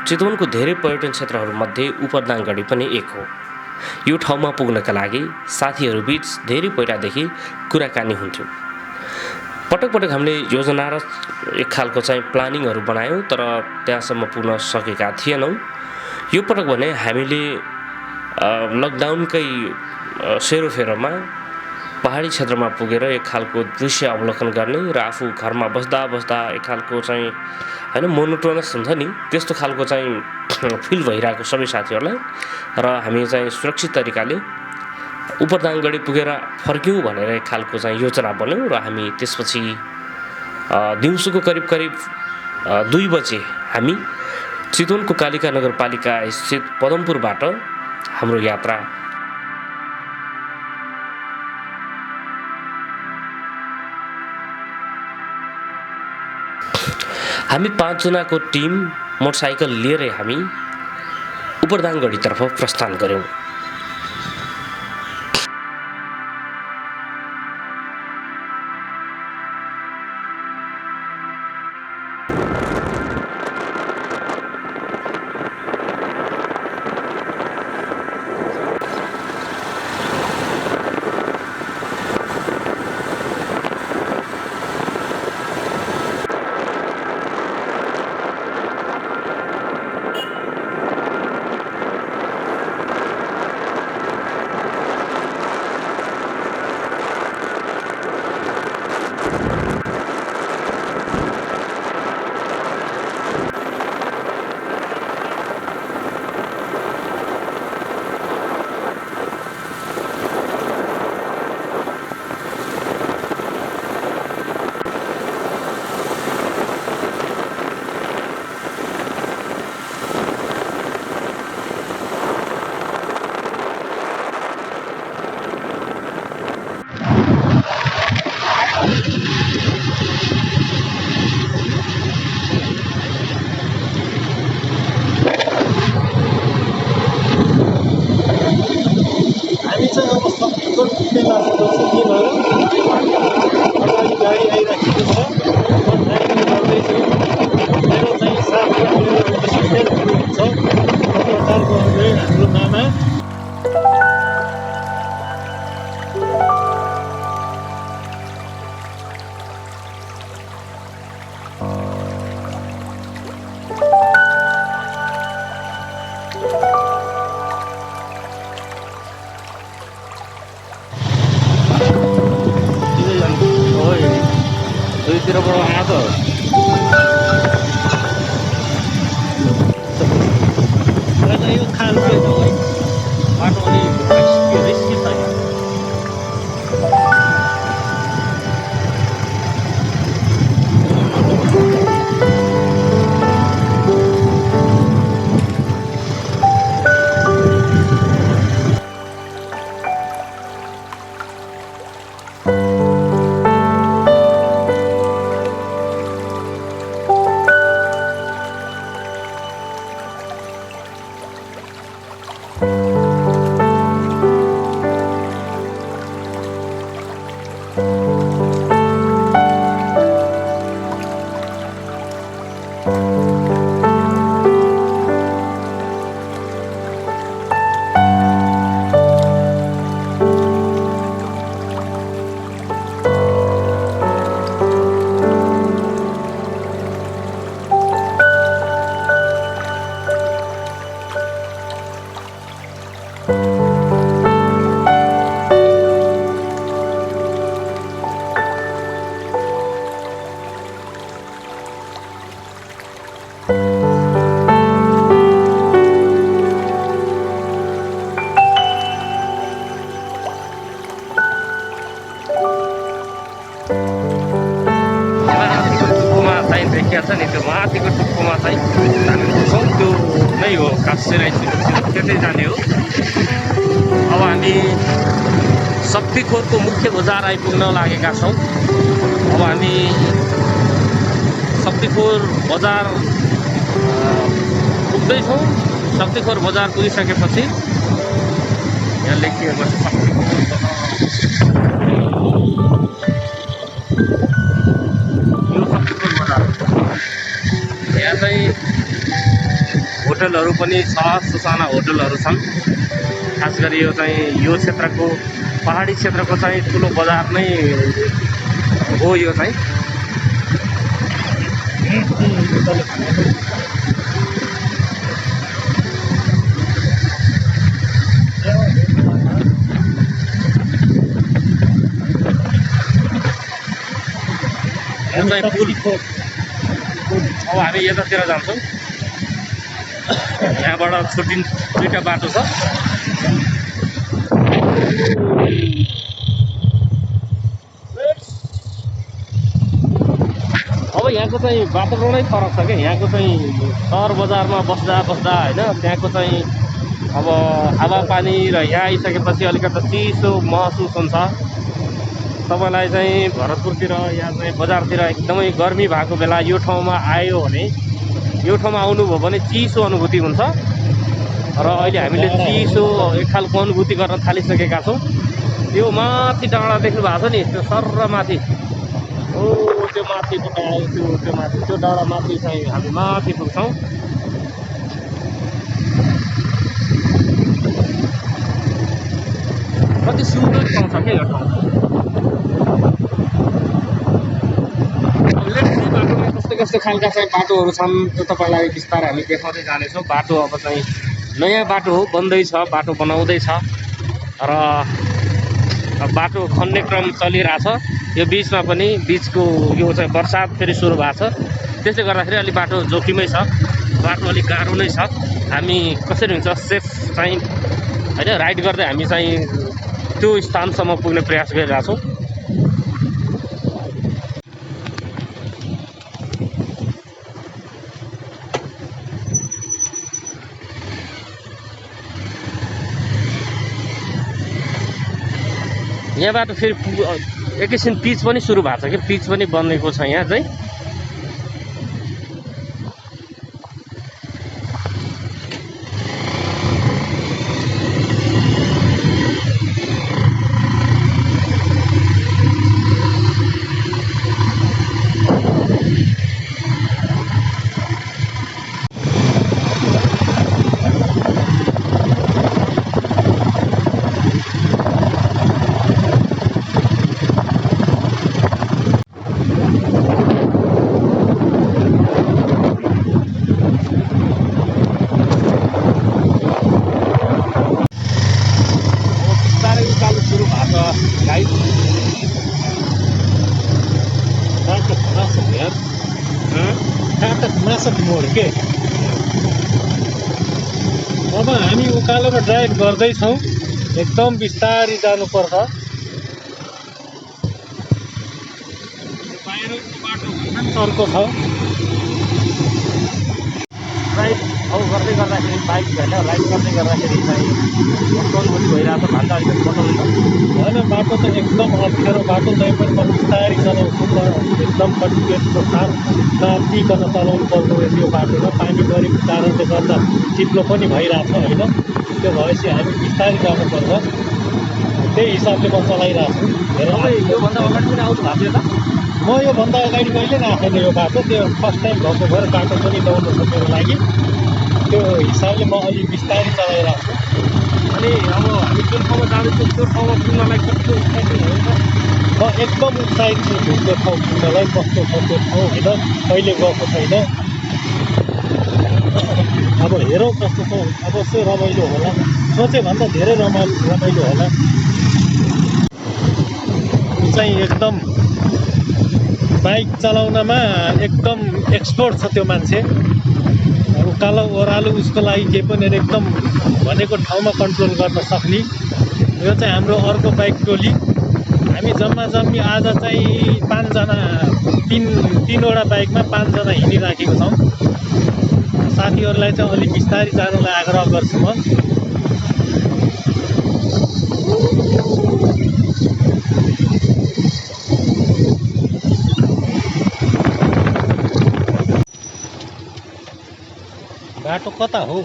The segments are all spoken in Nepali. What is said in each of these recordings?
चितवनको धेरै पर्यटन क्षेत्रहरूमध्ये उपरदाङगढी पनि एक हो। यो ठाउँमा पुग्नका लागि साथीहरूबीच धेरै पहिलादेखि कुराकानी हुन्थ्यो। पटक पटक हामीले योजना र एक खालको चाहिँ प्लानिङहरू बनायौँ, तर त्यहाँसम्म पुग्न सकेका थिएनौँ। यो पटक भने हामीले लकडाउनकै सेरोफेरोमा पहाडी क्षेत्रमा पुगेर एक खालको दृश्य अवलोकन गर्ने र आफू घरमा बस्दा बस्दा एक खालको चाहिँ हैन मोनोटोनस हुन्छ नि, त्यस्तो खालको चाहिँ फिल भइरहेको सबै साथीहरूलाई, र हामी चाहिँ सुरक्षित तरिकाले उपरदाङगढी पुगेर फर्क्यौँ भनेर एक खालको चाहिँ योजना बन्यौँ। र हामी त्यसपछि दिउँसोको करिब 2 बजे हामी चितवनको कालिका नगरपालिका स्थित पदमपुरबाट हाम्रो यात्रा हामी 5 जनाको टिम मोटरसाइकल लिएरै हामी उपरदाङगढीतर्फ प्रस्थान गर्यौँ। त्यो माथिको टुप्पोमा चाहिँ हामी पुग्छौँ, त्यो नै हो कास्सेराई त्यतै जाने हो। अब हामी शक्तिखोरको मुख्य बजार आइपुग्न लागेका छौँ। अब हामी शक्तिखोर बजार पुग्दैछौँ। शक्तिखोर बजार पुगिसकेपछि यहाँ लेखिएको छ शक्तिखोर यहाँ चाहिँ होटलहरू पनि छ, सुसाना होटलहरू छन्। खास गरी यो चाहिँ यो क्षेत्रको पहाडी क्षेत्रको चाहिँ ठुलो बजार नै हो यो चाहिँ। यो चाहिँ पुल। अब हामी यतातिर जान्छौँ। यहाँबाट छुट्टिन 2टा बाटो छ। अब यहाँको चाहिँ वातावरणै फरक छ क्या। यहाँको चाहिँ सहर बजारमा बस्दा होइन, त्यहाँको चाहिँ अब हावापानी र यहाँ आइसकेपछि अलिकति चिसो महसुस हुन्छ। तपाईँलाई चाहिँ भरतपुरतिर या चाहिँ बजारतिर एकदमै गर्मी भएको बेला यो ठाउँमा आयो भने, यो ठाउँमा आउनुभयो भने चिसो अनुभूति हुन्छ। र अहिले हामीले चिसो एक खालको अनुभूति गर्न थालिसकेका छौँ। त्यो माथि डाँडा देख्नु भएको छ नि, त्यो सर्र माथि, ओ त्यो माथिको डाँडा, त्यो माथि, त्यो डाँडा माथि चाहिँ हामी माथि पुग्छौँ। कति सुन्दर ठाउँ छ क्या यो ठाउँ। बाटोमा कस्तो कस्तो खालका चाहिँ बाटोहरू छन् त्यो तपाईँलाई बिस्तारै हामी देखाउँदै जानेछौँ। बाटो अब चाहिँ नयाँ बाटो हो, बन्दैछ, बाटो बनाउँदैछ र बाटो खन्ने क्रम चलिरहेछ। यो बिचमा पनि बिचको यो चाहिँ बर्सात फेरि सुरु भएको छ, त्यसले गर्दाखेरि अलिक बाटो जोखिमै छ, बाटो अलिक गाह्रो नै छ। हामी कसरी हुन्छ सेफ चाहिँ होइन राइड गर्दै हामी चाहिँ त्यो स्थानसम्म पुग्ने प्रयास गरिरहेछौँ। यहाँबाट फेरि एकैछिन पिच पनि सुरु भएको छ कि, पिच पनि बनेको छ यहाँ चाहिँ। अब हामी उकालोमा ड्राइभ गर्दैछौँ, एकदम बिस्तारी जानुपर्छ। बाहिरको बाटो भन्दा पनि चर्को छ। राइड अब गर्दै गर्दाखेरि बाइक होइन, राइड गर्दै गर्दाखेरि चाहिँ कस्तो अनुभूति भइरहेको छ भन्दा अलिकति बताउनु त। होइन, बाटो त एकदम अप्ठ्यारो बाटो, तै पनि म बिस्तारी चलाउँछु त, एकदम कन्टिन्युसको साथ नअत्तिकन चलाउनु पर्दो रहेछ यो बाटोमा। पानी परेको कारणले गर्दा चिप्लो पनि भइरहेछ होइन, त्यो भएपछि हामी बिस्तारी जानुपर्छ। त्यही हिसाबले म चलाइरहेको छु। योभन्दा अगाडि पनि आउनु भएको थियो त? म योभन्दा अगाडि कहिले पनि आएको थिएन यो बाटो, त्यो फर्स्ट टाइम भएको भएर बाटो पनि ल्याउनु छ मेरो लागि। त्यो हिसाबले म अलिक बिस्तारै चलाइरहेको छु। अनि अब हामी जुन ठाउँमा जाँदैछौँ त्यो ठाउँमा पुग्नलाई कस्तो उत्साहित हुन्छ? म एकदम उत्साहित छु त्यो ठाउँ पुग्नलाई। कस्तो छ त्यो ठाउँ होइन, कहिले गएको छैन। अब हेरौँ कस्तो छ, अवश्य रमाइलो होला, सोचेभन्दा धेरै रमाइलो होला। चाहिँ एकदम बाइक चलाउनमा एकदम एक्सपर्ट छ त्यो मान्छे। उकालो ओह्रालो उसको लागि केही पनि एकदम भनेको ठाउँमा कन्ट्रोल गर्न सक्ने। यो चाहिँ हाम्रो अर्को बाइक टोली। हामी जम्मी आज चाहिँ 5 जना, तीनवटा बाइकमा 5 जना हिँडिराखेको छौँ। साथीहरूलाई चाहिँ अलिक बिस्तारी जानुलाई आग्रह गर्छु म। बाटो कता हो?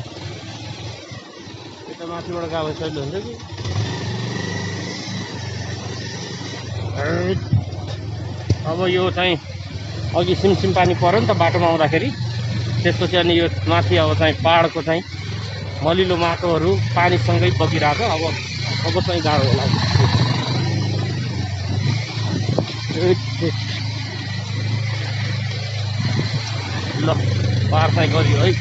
यता माथिबाट गएको सजिलो हुन्छ कि? अब यो चाहिँ अघि सिमसिम पानी पऱ्यो नि त बाटोमा आउँदाखेरि, त्यसपछि अनि यो माथि अब चाहिँ पहाडको चाहिँ मलिलो माटोहरू पानीसँगै बगिरहेको अब चाहिँ गाह्रो होला। ल पार चाहिँ गरियो है।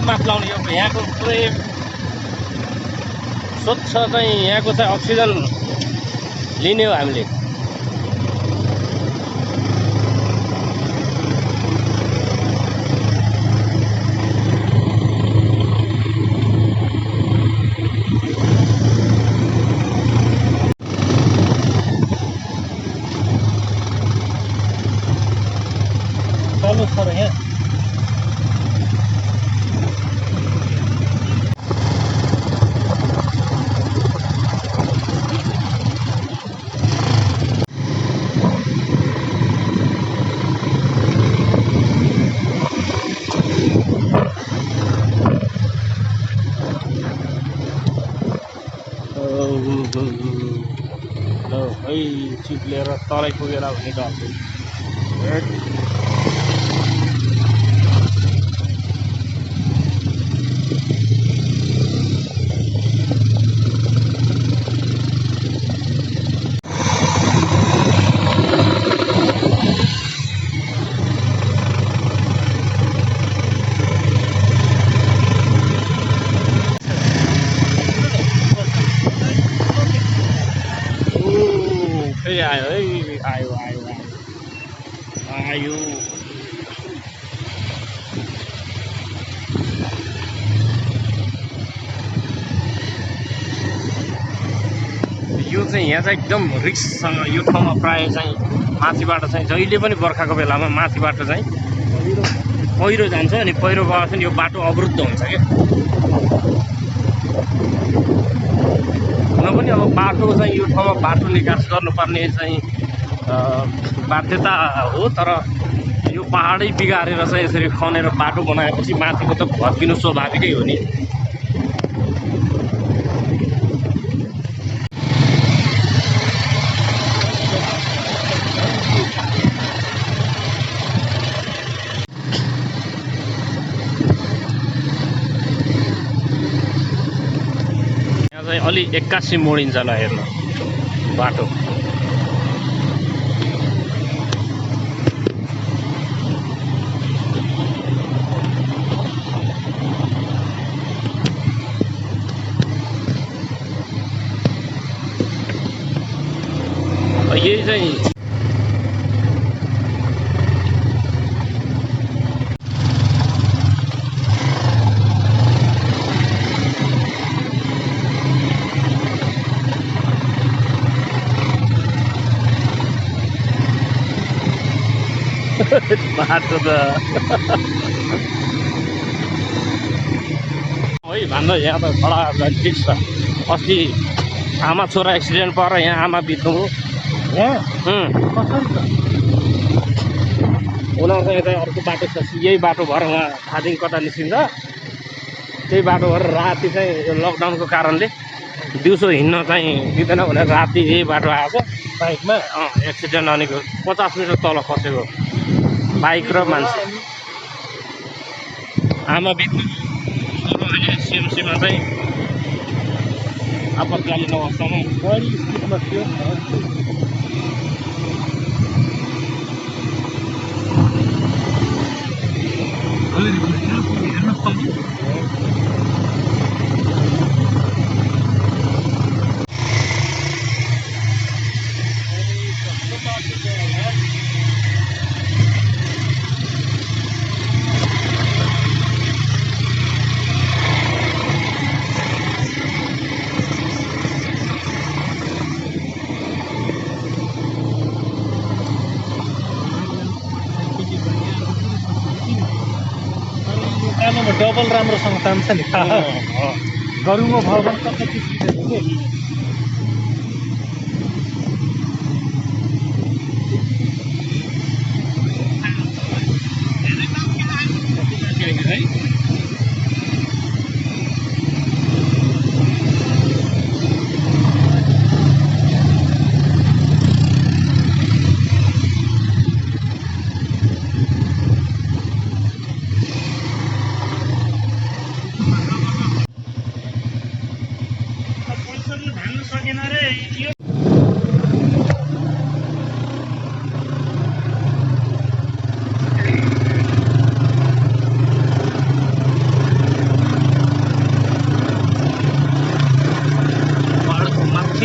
माथि लाउने यो यहाँको पुरै स्वच्छ चाहिँ यहाँको चाहिँ अक्सिजन लिने हो हामीले। चलो सर यहाँ है चिप्लेर तलै पुगेर भन्ने डर चाहिँ आयो है आयो यो चाहिँ यहाँ चाहिँ एकदम रिस्कसँग यो ठाउँमा प्रायः चाहिँ माथिबाट चाहिँ जहिले पनि बर्खाको बेलामा माथिबाट चाहिँ पहिरो जान्छ अनि पहिरो गएपछि यो बाटो अवरुद्ध हुन्छ क्या। हुन पनि अब बाटो चाहिँ यो ठाउँमा बाटो निकास गर्नुपर्ने चाहिँ बाध्यता हो, तर यो पहाडै बिगारेर चाहिँ यसरी खनेर बाटो बनाएपछि माथिको त भत्किनु स्वाभाविकै हो नि। यहाँ चाहिँ अलि 81 मोडिन्छ ल हेर्नु बाटो। यही चाहिँ बाटो त है भन्दा यहाँ त खडा ठिक छ। अस्ति आमा छोरा एक्सिडेन्ट भएर यहाँ आमा बित्नुभयो यहाँ उनीहरूसँग चाहिँ अर्को बाटो छ, यही बाटो भएर उहाँ थादिङ कता निस्किन्छ त्यही बाटो भएर राति चाहिँ यो लकडाउनको कारणले दिउँसो हिँड्न चाहिँ दिँदैन भनेर राति यही बाटो आएको बाइकमा एक्सिडेन्ट भनेको 50 मिटर तल खसेको बाइक र मान्छे। आमा बित्नु सिएमसीमा चाहिँ आपतकालीन अवस्थामा बढी स्पिडमा थियो। डबल राम्रोसँग तान्छ नि गरुङको भयो भने त कति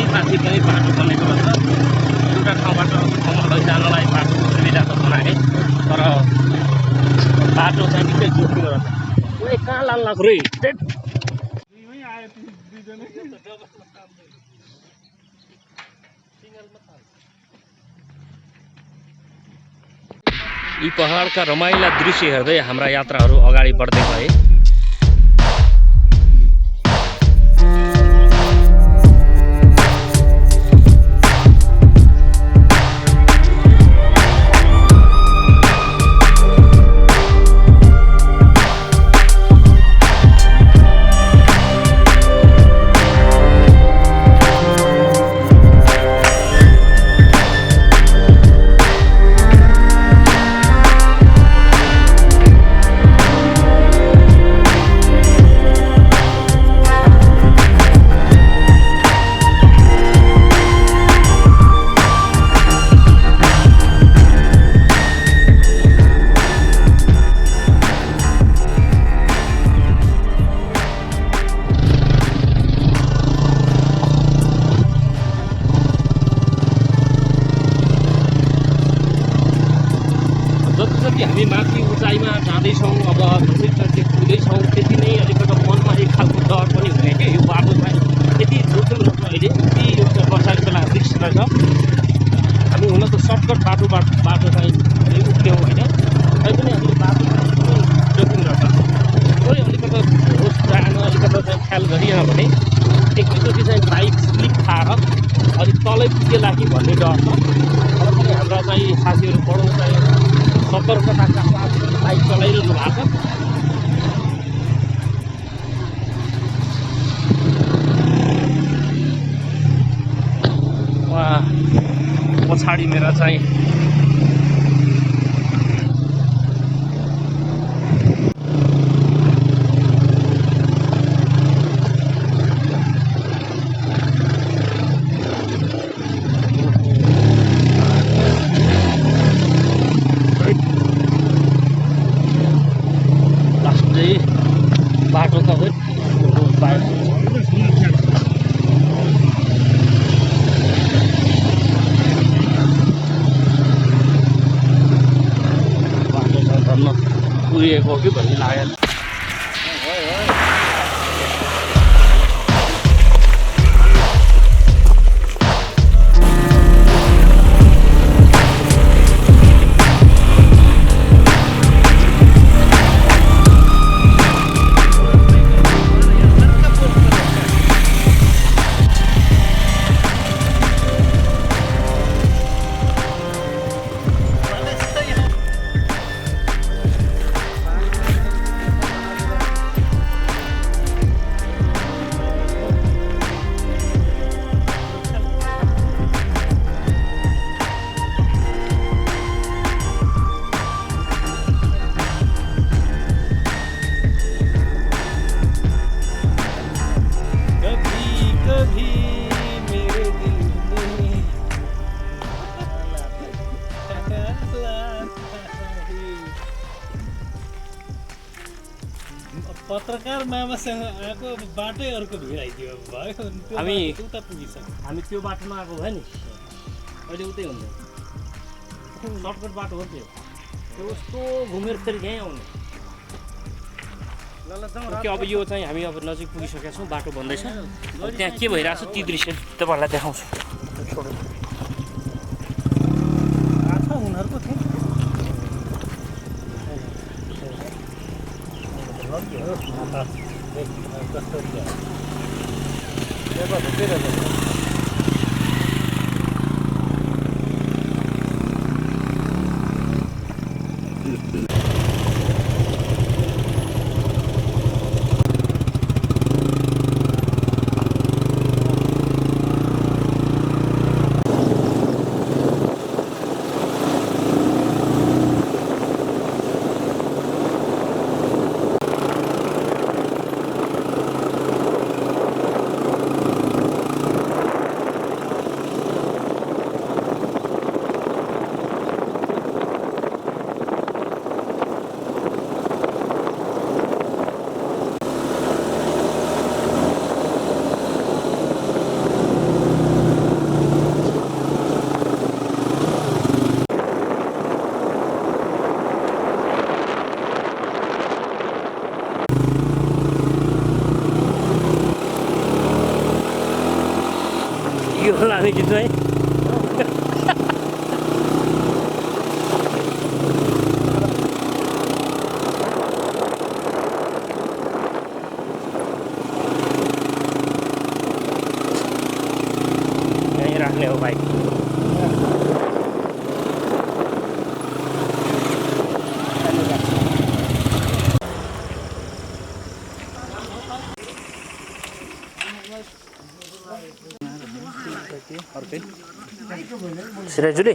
माथि पनि बाटो बनेको रहेछ एउटा ठाउँबाट अर्को ठाउँमा लैजानलाई बाटोको सुविधा त बनाए तर बाटो चाहिँ निकै जोखिलो रहेछ ओए कहाँ लानु रे यी पहाडका रमाइला दृश्य हेर्दै हाम्रा यात्राहरू अगाडि बढ्दै गए हामी माथि उचाइमा जाँदैछौँ अब पुग्दैछौँ त्यति नै अलिकति मनमा एक खालको डर पनि हुने क्या यो बाटो चाहिँ यति जोखिम रहेछ अहिले यति यो वर्षाको बेला रिस्क रहेछ हामी हुन त सर्टकट बाटो चाहिँ उठ्यौँ होइन तैपनि हामीले बाटो जोखिम रहेछ कोही अलिकति होस पुऱ्याएन अलिकति चाहिँ ख्याल गरिएन भने एकैचोटि चाहिँ बाइक स्लिप खाएर अलिक तलै पुगेला कि भन्ने डर छ तर पनि हाम्रा चाहिँ साथीहरू पढौँ चाहिँ सतर्कताका साथ बाइक चलाइरहनु भएको छ पछाडि मेरा चाहिँ बाटो त हो बाटो झन् पुगेको कि भन्ने लागेन पत्रकार मामासँग आएको बाटै अर्को भिडाइदियो भयो हामी उता पुगिसक्यो हामी त्यो बाटोमा आएको भयो नि अहिले उतै हुन्छ सर्टकट बाटो हो त्यो कस्तो घुमेर फेरि यहीँ आउने ओके अब यो चाहिँ हामी अब नजिक पुगिसकेका छौँ बाटो बन्दैछ अब त्यहाँ के भइरहेछ ती दृश्य तपाईँहरूलाई देखाउँछु उनीहरूको थियो यो लाने गीत है यहीँ राख्ने हो बाइक सिराजुली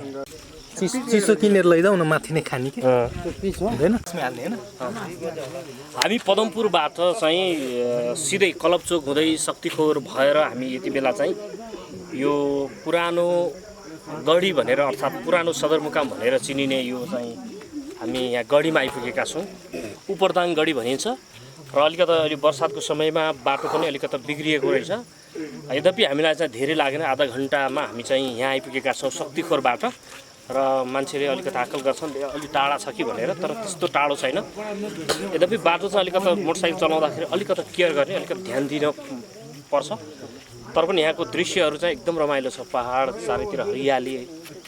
चिसो किनेर लैजाऊ न माथि नै खाने कि हुँदैन हाल्ने होइन हामी पदमपुरबाट चाहिँ सिधै कलपचोक हुँदै शक्तिखोर भएर हामी यति बेला चाहिँ यो पुरानो गढी भनेर अर्थात् पुरानो सदरमुकाम भनेर चिनिने यो चाहिँ हामी यहाँ गढीमा आइपुगेका छौँ उपरदाङ गढी भनिन्छ र अलिकति अहिले बर्सातको समयमा बाटो पनि अलिकति बिग्रिएको रहेछ यद्यपि हामीलाई चाहिँ धेरै लागेन आधा घन्टामा हामी चाहिँ यहाँ आइपुगेका छौँ शक्तिखोरबाट र मान्छेले अलिकति आकल गर्छन् अलि टाढा छ कि भनेर तर त्यस्तो टाढो छैन यद्यपि बाटो चाहिँ अलिकति मोटरसाइकल चलाउँदाखेरि अलिकति केयर गर्ने अलिकति ध्यान दिन पर्छ तर पनि यहाँको दृश्यहरू चाहिँ एकदम रमाइलो छ पहाड चारैतिर हरियाली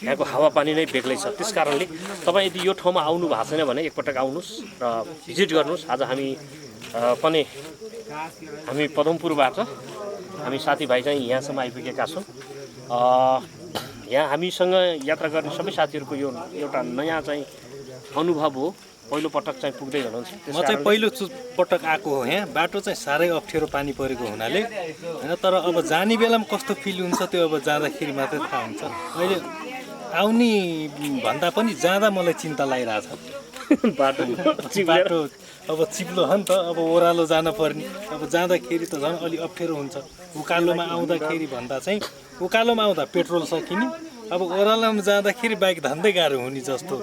यहाँको हावापानी नै बेग्लै छ त्यस कारणले तपाईँ यदि यो ठाउँमा आउनु भएको छैन भने एकपटक आउनुहोस् र भिजिट गर्नुहोस् आज हामी पदमपुरबाट हामी साथीभाइ चाहिँ यहाँसम्म आइपुगेका छौँ यहाँ हामीसँग यात्रा गर्ने सबै साथीहरूको यो एउटा नयाँ चाहिँ अनुभव हो पहिलो पटक चाहिँ पुग्दै हुनुहुन्छ म चाहिँ पहिलो पटक आएको हो यहाँ बाटो चाहिँ साह्रै अप्ठ्यारो पानी परेको हुनाले होइन तर अब जाने बेलामा कस्तो फिल हुन्छ त्यो अब जाँदाखेरि मात्रै थाहा हुन्छ अहिले आउने भन्दा पनि जाँदा मलाई चिन्ता लागिरहेछ बाटो अब चिप्लो हो नि त अब ओह्रालो जान पर्ने अब जाँदाखेरि त झन् अलि अप्ठ्यारो हुन्छ उकालोमा आउँदाखेरि भन्दा चाहिँ उकालोमा आउँदा पेट्रोल सकिने अब ओह्रालोमा जाँदाखेरि बाइक धान्दै गाह्रो हुने जस्तो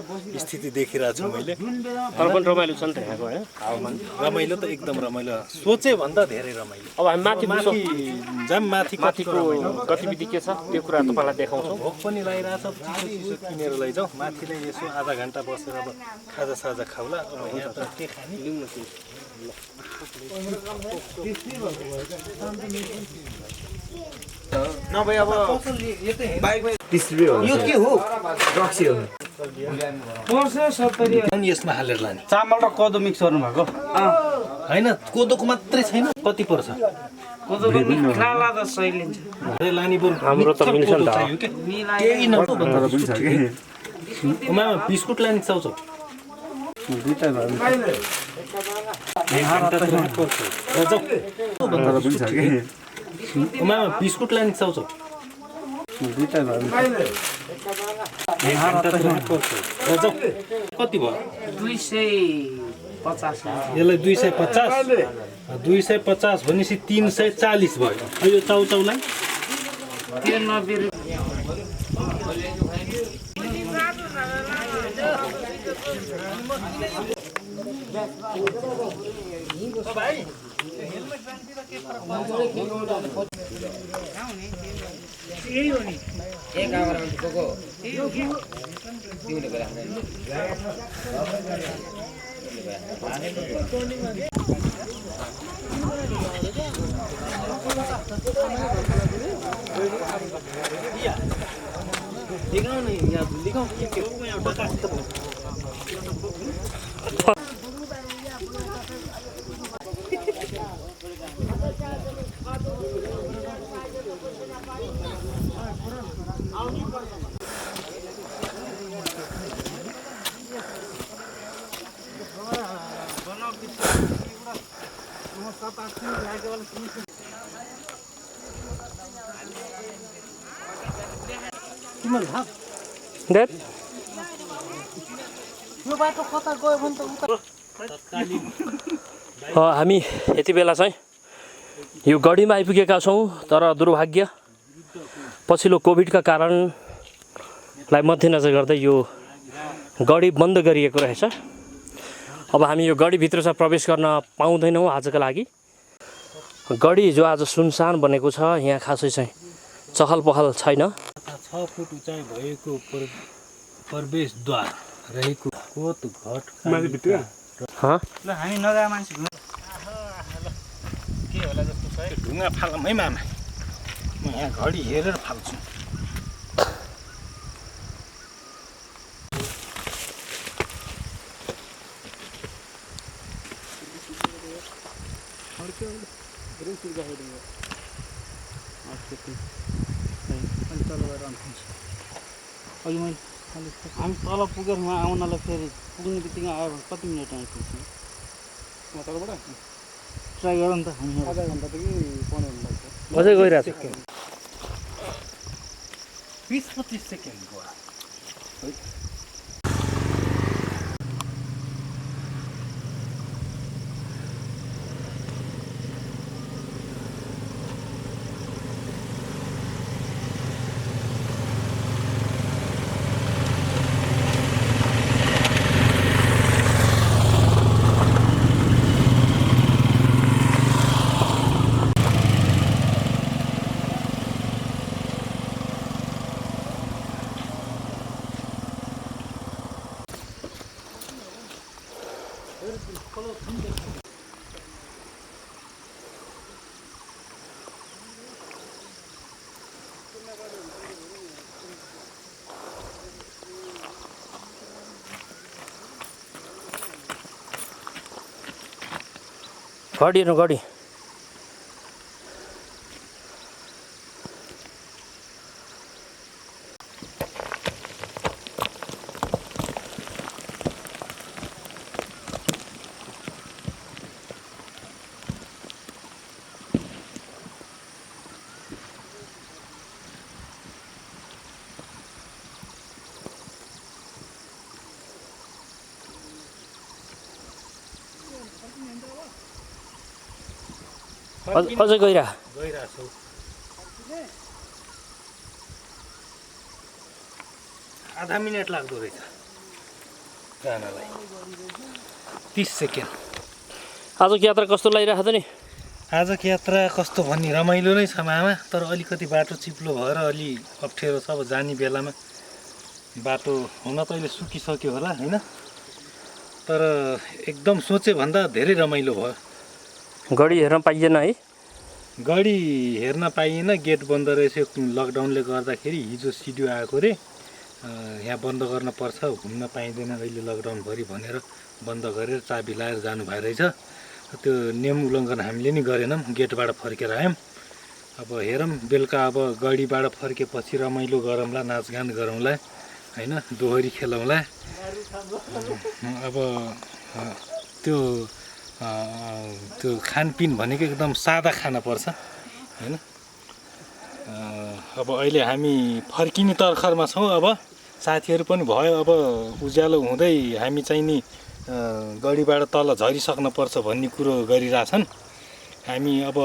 स्थिति देखिरहेको छु मैले तर पनि रमाइलो छ नि त यहाँको होइन हावामान रमाइलो त एकदम रमाइलो सोचे भन्दा धेरै रमाइलो अब हामी माथि जाम माथिको गतिविधि के छ त्यो कुरा तपाईँलाई देखाउँछौँ भोक पनि लगाइरहेछ चिसो चिसो किनेर लैजाउँ माथि नै यसो आधा घन्टा बसेर अब खाजा साजा खाउला अब यहाँ त के खाने नभए अब यो के हो रक्सी हो यसमा हालेर लाने चामल र कोदो मिक्स गर्नु भएको होइन कोदोको मात्रै छैन कति पर्छ लाने बरु हाम्रो त मिल्छ नि त केही नभन्दा बिस्कुट लाने चाउचाउ बिस्कुट लाने चाउचाउ कति भयो 250 यसलाई 250 भनेपछि 340 भयो यो चाउचाउलाई देख यो बाटो कता गयो भने त उता हामी यति बेला चाहिँ यो गढीमा आइपुगेका छौँ तर दुर्भाग्य पछिल्लो कोभिडका कारणलाई मध्यनजर गर्दै यो गढी बन्द गरिएको रहेछ। अब हामी यो गढीभित्र चाहिँ प्रवेश गर्न पाउँदैनौँ आजका लागि। गढी जो आज सुनसान बनेको छ, यहाँ खासै चाहिँ चहल पहल छैन। 6 फुट उचाइ भएको प्रवेशद्वार रहेको कोत घट ल हामी नगए मान्छे के होला जस्तो छ है। ढुङ्गा फालौँ है मामा, म यहाँ घडी हेरेर फाल्छु। हामी तल पुगेर उहाँ आउनलाई फेरि पुग्ने बित्तिकै आयो भने कति मिनट आइपुग्छौँ तलबाट ट्राई गरौँ नि त। हामी आधा घन्टादेखि पौने घन्टा लाग्छ। अझै गइरहेको छ। 20-25 सेकेन्ड गयो। गढी हेर्नु गढी। अझै गइरहेको आधा मिनट लाग्दो रहेछ जानलाई। 30 सेकेन्ड। आजको यात्रा कस्तो लागिरहेको छ नि? आजको यात्रा कस्तो भन्ने रमाइलो नै छ मामा, तर अलिकति बाटो चिप्लो भएर अलि अप्ठ्यारो छ। अब जाने बेलामा बाटो हुन त अहिले सुकिसक्यो होला होइन, तर एकदम सोचे भन्दा धेरै रमाइलो भयो। गढी हेर्न पाइएन है? गढी हेर्न पाइएन, गेट बन्द रहेछ लकडाउनले गर्दाखेरि। हिजो सिडियो आएको रे, यहाँ बन्द गर्न पर्छ, घुम्न पाइँदैन अहिले लकडाउनभरि भनेर बन्द गरेर चाबी लाएर जानु भए रहेछ। त्यो नियम उल्लङ्घन हामीले नि गरेनौँ, गेटबाट फर्केर आयौँ। अब हेरौँ बेलुका अब गढीबाट फर्केपछि रमाइलो गरौँला, नाचगान गरौँला होइन, दोहोरी खेलौँला। अब त्यो खानपिन भनेको एकदम सादा खाना पर्छ होइन। अब अहिले हामी फर्किने तर्खरमा छौँ। अब साथीहरू पनि भयो, अब उज्यालो हुँदै हामी चाहिँ नि गढीबाट तल झरिसक्नुपर्छ भन्ने कुरो गरिरहेछन्। हामी अब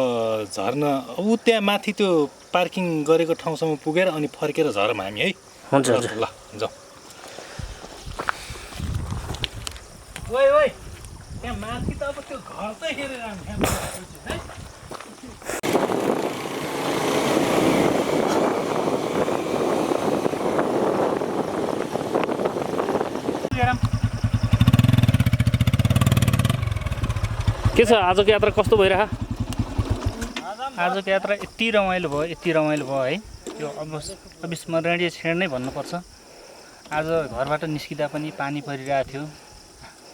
झर्न ऊ त्यहाँ माथि त्यो पार्किङ गरेको ठाउँसम्म पुगेर अनि फर्केर झरौँ हामी है। हुन्छ ल जाउँ। ओइ त्यहाँ माथि त अब त्यो घर चाहिँ हेरेर है। के छ आजको यात्रा कस्तो भइरह? आजको यात्रा यति रमाइलो भयो है। यो अविस्मरणीय क्षण नै भन्नुपर्छ। आज घरबाट निस्किँदा पनि पानी परिरहेको थियो,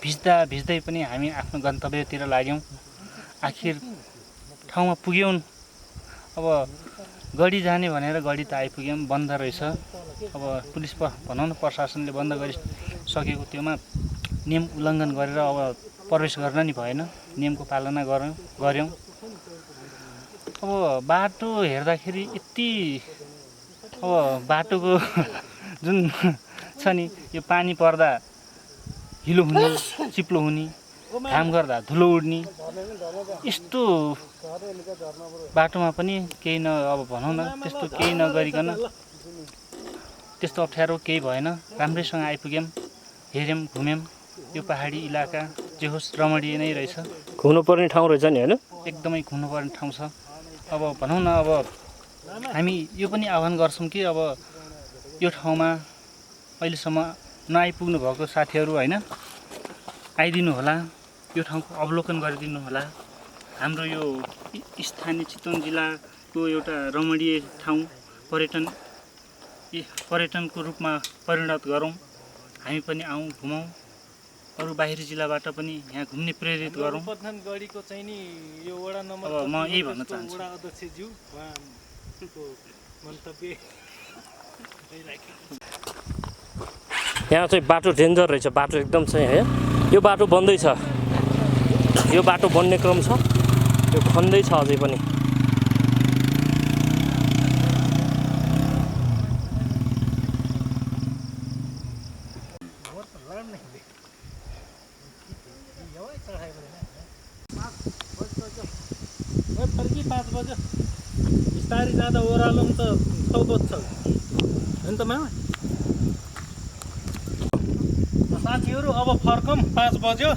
भिज्दै पनि हामी आफ्नो गन्तव्यतिर लाग्यौँ। आखिर ठाउँमा पुग्यौँ। अब गढी जाने भनेर गढी त आइपुग्यौँ, बन्द रहेछ। अब पुलिस भनौँ न प्रशासनले बन्द गरिसकेको त्योमा नियम उल्लङ्घन गरेर अब प्रवेश गर्न नि भएन, नियमको पालना गऱ्यौँ। अब बाटो हेर्दाखेरि यति अब बाटोको जुन छ नि यो पानी पर्दा हिलो हुने, चिप्लो हुने, घाम गर्दा धुलो उड्ने, यस्तो बाटोमा पनि केही अब भनौँ न त्यस्तो केही नगरिकन त्यस्तो अप्ठ्यारो केही भएन, राम्रैसँग आइपुग्यौँ, हेऱ्यौँ, घुम्यौँ। यो पहाडी इलाका जे होस् रमणीय नै रहेछ, घुम्नुपर्ने ठाउँ रहेछ नि होइन? एकदमै घुम्नुपर्ने ठाउँ छ। अब भनौँ न अब हामी यो पनि आह्वान गर्छौँ कि अब यो ठाउँमा अहिलेसम्म नआइपुग्नु भएको साथीहरू होइन, आइदिनु होला, यो ठाउँको अवलोकन गरिदिनु होला। हाम्रो यो स्थानीय चितवन जिल्लाको एउटा रमणीय ठाउँ पर्यटनको रूपमा परिणत गरौँ। हामी पनि आउँ, घुमौँ, अरू बाहिरी जिल्लाबाट पनि यहाँ घुम्ने प्रेरित गरौँ। उपधान गढीको चाहिँ नि यो वडा नम्बर अब म यही भन्न चाहन्छु। वडा अध्यक्षज्यू उहाँको मन्तव्य यहाँ चाहिँ बाटो डेन्जर रहेछ, बाटो एकदम चाहिँ है। यो बाटो बन्दैछ, यो बाटो बन्ने क्रम छ, यो खन्दैछ अझै पनि। फर्की 5 बज्यो बिस्तारै जाँदा ओह्रालो त 6 बज्छ होइन त मामा। साथीहरू अब फर्कौँ, 5 बज्यो।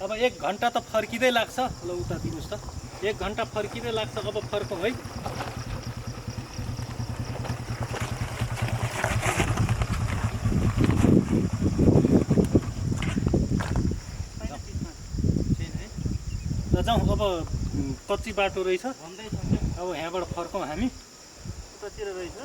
अब 1 घन्टा त फर्किँदै लाग्छ। ल उता दिनुहोस् त, 1 घन्टा फर्किँदै लाग्छ। अब फर्कौँ है। ल जाउँ, अब कच्ची बाटो रहेछ, अब यहाँबाट फर्कौँ हामी। उतातिर रहेछ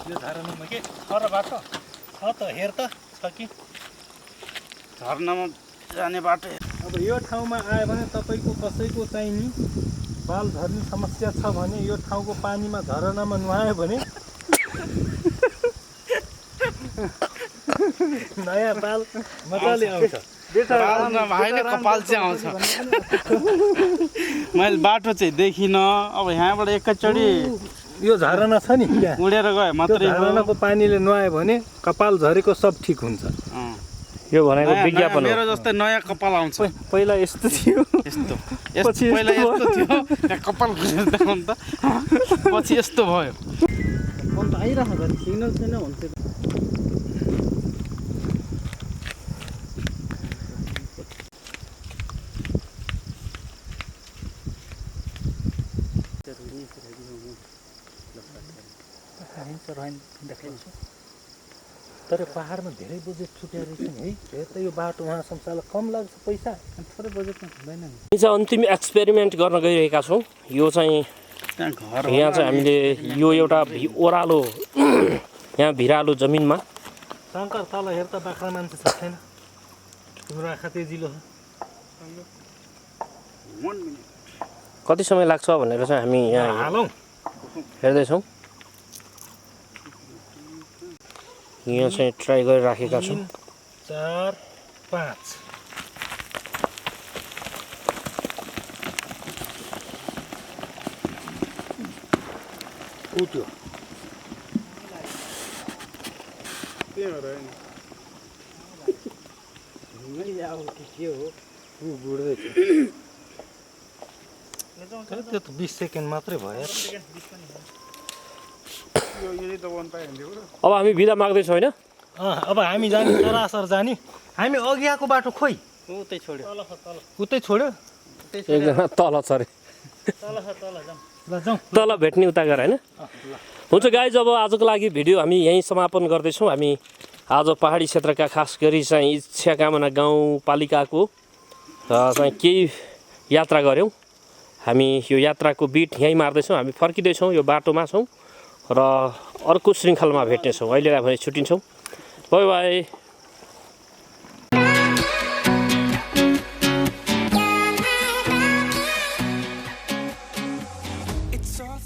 यो धारामा के पर बाटो छ त, हेर त छ कि झर्नामा जाने बाटो। अब यो ठाउँमा आयो भने तपाईँको कसैको चाहिँ नि बाल झर्ने समस्या छ भने यो ठाउँको पानीमा झरनामा नुहायो भने नयाँ बाल मजाले आउँछ। होइन कपाल चाहिँ आउँछ। मैले बाटो चाहिँ देखिनँ। अब यहाँबाट एकैचोटि यो झरना छ नि यहाँ, उडेर गयो मात्रै हो। झरनाको पानीले नुहायो भने कपाल झरेको सब ठिक हुन्छ। यो भनेको विज्ञापन हो। मेरो जस्तै नयाँ कपाल आउँछ। पहिला यस्तो थियो, यस्तो पहिला यस्तो थियो, त्यहाँ कपाल घुसेर देखाउनु त, पछि यस्तो भयो। फोन त आइरहेको छ, सिग्नल छैन हुन्छ। तर पहाडमा धेरै बजेट छुट्या रहेछ नि है। हेर त यो बाटो उहाँसम्म साला कम लाग्छ पैसा, थोरै बजेटमा हुँदैन नि। हामी चाहिँ अन्तिम एक्सपेरिमेन्ट गर्न गइरहेका छौँ। यो चाहिँ यहाँ चाहिँ हामीले यो एउटा ओह्रालो यहाँ भिरालो जमिनमा शङ्कर तल हेर त, बाख्रा मान्छे छ छैन? तिम्रो आँखा तेजिलो हो। कति समय लाग्छ भनेर चाहिँ हामी यहाँ हालौँ। हेर्दैछौँ। यहाँ चाहिँ ट्राई गरिराखेका छौँ। 3, 4, 5 उठ्यो। त्यो त 20 सेकेन्ड मात्रै भयो। अब हामी बिदा माग्दैछौँ होइन? अब हामी जाने सरासर जाने। हामी अघि आएको बाटो खोइ उतै छोड्यो। उतै छोड्यो। एकजना तल छ अरे, ल जाउँ। तल भेट्ने उता गएर होइन? हुन्छ गाइज, अब आजको लागि भिडियो हामी यहीँ समापन गर्दैछौँ। हामी आज पहाडी क्षेत्रका खास गरी चाहिँ इच्छाकामना गाउँपालिकाको चाहिँ केही यात्रा गऱ्यौँ। हामी यो यात्राको बिट यहीँ मार्दैछौँ। हामी फर्किँदैछौँ, यो बाटोमा छौँ र अर्को श्रृङ्खलामा भेट्नेछौँ। अहिलेलाई भने छुट्टिन्छौँ। By by.